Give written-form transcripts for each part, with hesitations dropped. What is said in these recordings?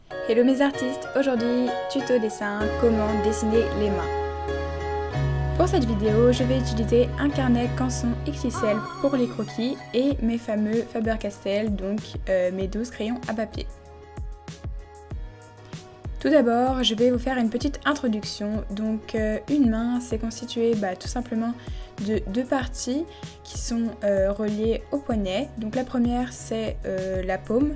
Hello mes artistes, aujourd'hui tuto dessin, comment dessiner les mains. Pour cette vidéo, je vais utiliser un carnet Canson XXL pour les croquis et mes fameux Faber-Castell, donc mes 12 crayons à papier. Tout d'abord, je vais vous faire une petite introduction. Donc une main, c'est constitué tout simplement de deux parties qui sont reliées au poignet. Donc la première, c'est la paume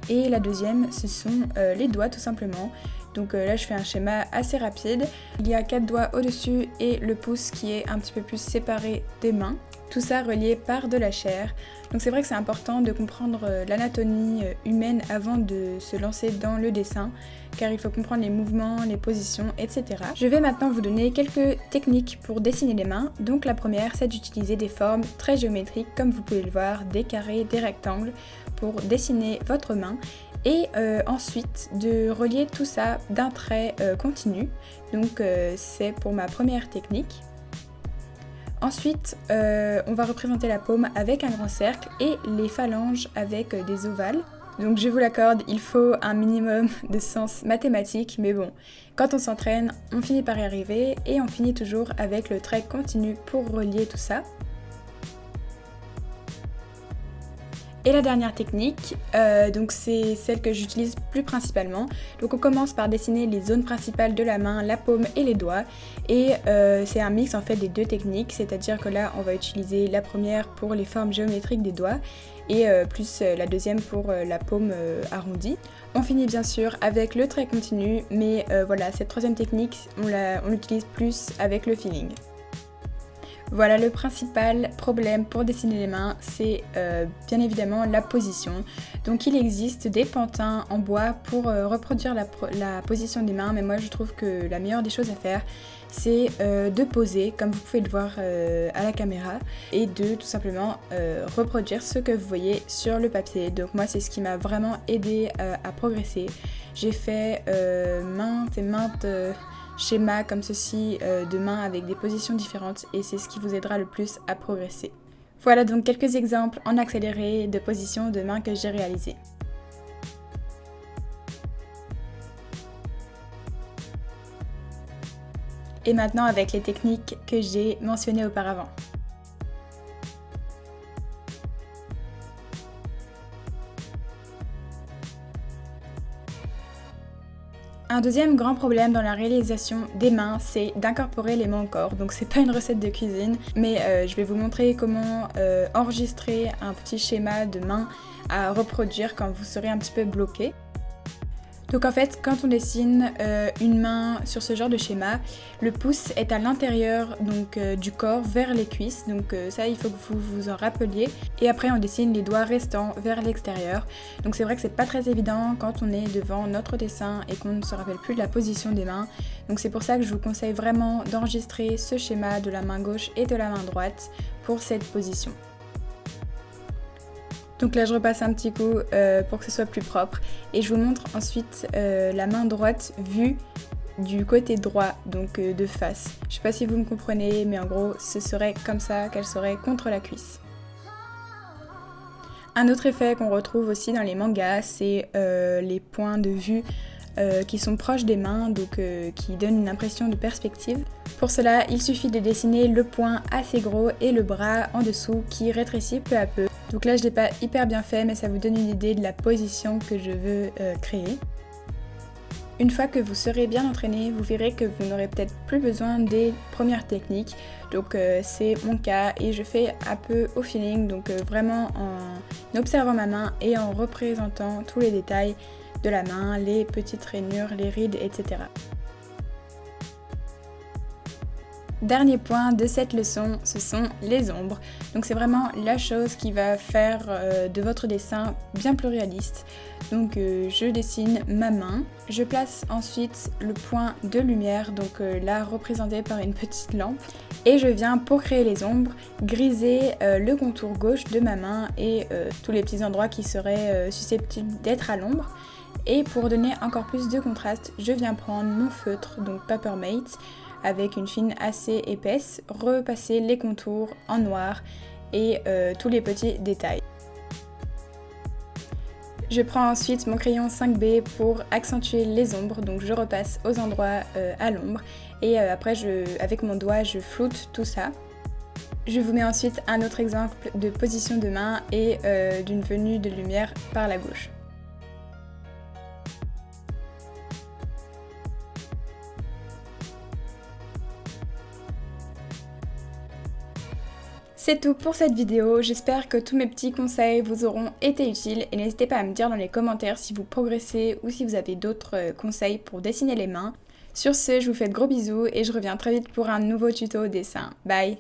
et la deuxième, ce sont les doigts tout simplement. Donc là, je fais un schéma assez rapide. Il y a 4 doigts au-dessus et le pouce qui est un petit peu plus séparé des mains. Tout ça relié par de la chair. Donc c'est vrai que c'est important de comprendre l'anatomie humaine avant de se lancer dans le dessin, car il faut comprendre les mouvements, les positions, etc. Je vais maintenant vous donner quelques techniques pour dessiner les mains. Donc la première, c'est d'utiliser des formes très géométriques, comme vous pouvez le voir, des carrés, des rectangles, pour dessiner votre main. Et ensuite de relier tout ça d'un trait continu. Donc c'est pour ma première technique. Ensuite, on va représenter la paume avec un grand cercle et les phalanges avec des ovales. Donc je vous l'accorde, il faut un minimum de sens mathématique, mais bon, quand on s'entraîne, on finit par y arriver et on finit toujours avec le trait continu pour relier tout ça. Et la dernière technique, donc c'est celle que j'utilise plus principalement. Donc on commence par dessiner les zones principales de la main, la paume et les doigts. Et c'est un mix en fait des deux techniques, c'est-à-dire que là on va utiliser la première pour les formes géométriques des doigts et plus la deuxième pour la paume arrondie. On finit bien sûr avec le trait continu, mais voilà, cette troisième technique on l'utilise plus avec le feeling. Voilà, le principal problème pour dessiner les mains, c'est bien évidemment la position. Donc il existe des pantins en bois pour reproduire la position des mains, mais moi je trouve que la meilleure des choses à faire, c'est de poser, comme vous pouvez le voir à la caméra, et de tout simplement reproduire ce que vous voyez sur le papier. Donc moi c'est ce qui m'a vraiment aidé à progresser. J'ai fait maintes et maintes schéma comme ceci de main avec des positions différentes et c'est ce qui vous aidera le plus à progresser. Voilà donc quelques exemples en accéléré de positions de main que j'ai réalisées. Et maintenant avec les techniques que j'ai mentionnées auparavant. Un deuxième grand problème dans la réalisation des mains, c'est d'incorporer les mains au corps. Donc c'est pas une recette de cuisine, mais je vais vous montrer comment enregistrer un petit schéma de main à reproduire quand vous serez un petit peu bloqué. Donc en fait, quand on dessine une main sur ce genre de schéma, le pouce est à l'intérieur du corps vers les cuisses, donc ça il faut que vous vous en rappeliez. Et après on dessine les doigts restants vers l'extérieur. Donc c'est vrai que c'est pas très évident quand on est devant notre dessin et qu'on ne se rappelle plus de la position des mains. Donc c'est pour ça que je vous conseille vraiment d'enregistrer ce schéma de la main gauche et de la main droite pour cette position. Donc là je repasse un petit coup pour que ce soit plus propre et je vous montre ensuite la main droite vue du côté droit, donc de face. Je sais pas si vous me comprenez, mais en gros ce serait comme ça qu'elle serait contre la cuisse. Un autre effet qu'on retrouve aussi dans les mangas, c'est les points de vue qui sont proches des mains, donc qui donnent une impression de perspective. Pour cela, il suffit de dessiner le poing assez gros et le bras en dessous qui rétrécit peu à peu. Donc là, je ne l'ai pas hyper bien fait, mais ça vous donne une idée de la position que je veux créer. Une fois que vous serez bien entraîné, vous verrez que vous n'aurez peut-être plus besoin des premières techniques. Donc c'est mon cas et je fais un peu au feeling, donc vraiment en observant ma main et en représentant tous les détails de la main, les petites rainures, les rides, etc. Dernier point de cette leçon, ce sont les ombres. Donc c'est vraiment la chose qui va faire de votre dessin bien plus réaliste. Donc je dessine ma main, je place ensuite le point de lumière, donc là représenté par une petite lampe. Et je viens pour créer les ombres, griser le contour gauche de ma main et tous les petits endroits qui seraient susceptibles d'être à l'ombre. Et pour donner encore plus de contraste, je viens prendre mon feutre, donc Papermate, avec une fine assez épaisse, repasser les contours en noir et tous les petits détails. Je prends ensuite mon crayon 5B pour accentuer les ombres, donc je repasse aux endroits à l'ombre et après avec mon doigt je floute tout ça. Je vous mets ensuite un autre exemple de position de main et d'une venue de lumière par la gauche. C'est tout pour cette vidéo, j'espère que tous mes petits conseils vous auront été utiles et n'hésitez pas à me dire dans les commentaires si vous progressez ou si vous avez d'autres conseils pour dessiner les mains. Sur ce, je vous fais de gros bisous et je reviens très vite pour un nouveau tuto dessin. Bye!